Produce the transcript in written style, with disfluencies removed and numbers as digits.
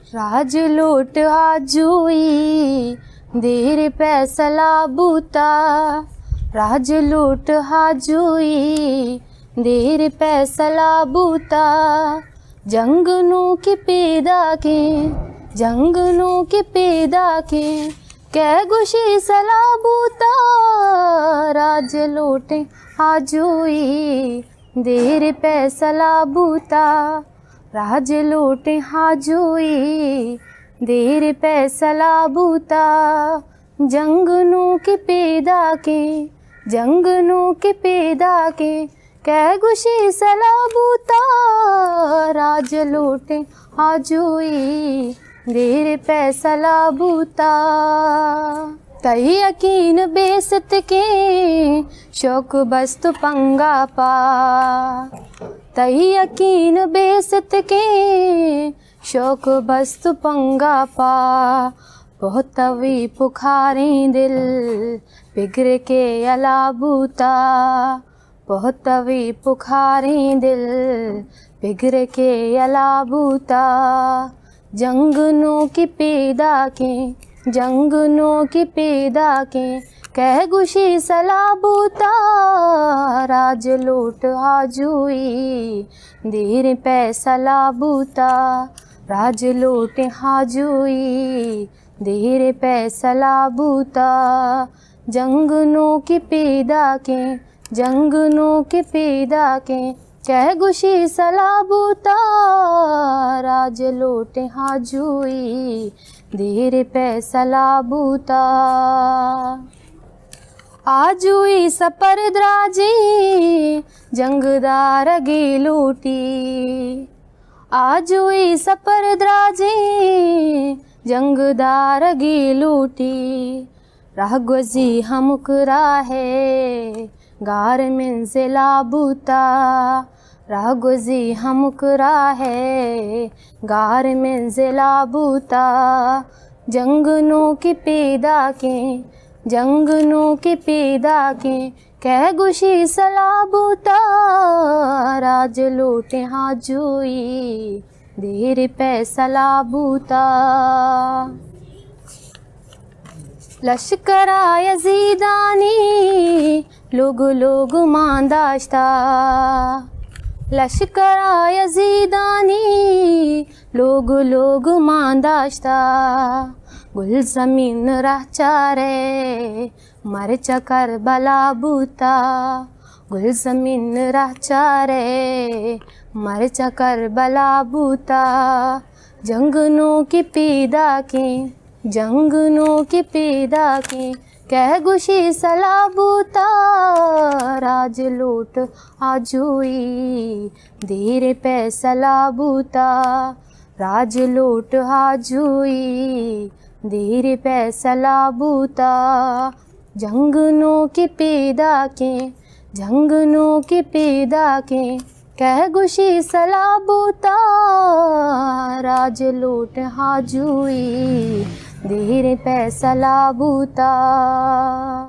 राज लोट हाजुई देर पैसला बूता, राज लोट हाजुई देर पैसला बूता। जंगनू की पैदा के जंगनू की पैदा के कै गुशी सला बूता, राज लोटे हाजुई देर पैसला बूता, राज लोटे हाजुई देर पैसला बूता। जंगनू की पैदा के जंगनू की पैदा के कै गुशी सला बूता, राज लोटे हाजुई देर पैसला बूता। तई यकीन बेसत के शौक बस्त पंगा पा, तई यकीन बेसत के शौक बस्त पंगा पा। बहुत तवी पुखारें दिल बिगड़ के अला बूता, बहुत तवी पुखारें दिल बिगड़ के अला बूता। जंगनू की पैदा के जंगनू की पैदा के कै गुशी सला बूता, राज लोट हाजुई देर पैसला बूता, राज लोट हाजुई देर पैसला बूता। जंगनू की पैदा के जंगनू की पैदा के कै गुशी सला बूता, राज लोटे हाजुई देर पैसला बूता। आजुई सपर द्राजी जंगदार गे लूटी, आजुई सपर द्राजी जंगदार गे लूटी। रागवजी हमकरा है गार मंजिला बूता, रागवजी हमकरा है गार मंजिला बूता। जंगनू की पैदा के जंगनू की पैदा के कै गुशी सला बूता, राज लोटे हाजुई देर पैसला बूता। लश्करा यजीदानी लोग लोग मांदाश्ता, लश्करा यजीदानी लोग लोग मांदाश्ता। गुल ज़मीन राह चारे मर चकर बला बूता, गुल ज़मीन राह चारे मर चकर बला बूता। जंगनू की पैदा के जंगनू की पैदा के कै गुशी सला बूता, राज लोट हाजुई देर पैसला बूता, राज लोट हाजुई देर पैसला बूता। जंगनू की पैदा के जंगनू की पैदा के कै गुशी सला बूता, राज लोट हाजुई देर पैसला बूता।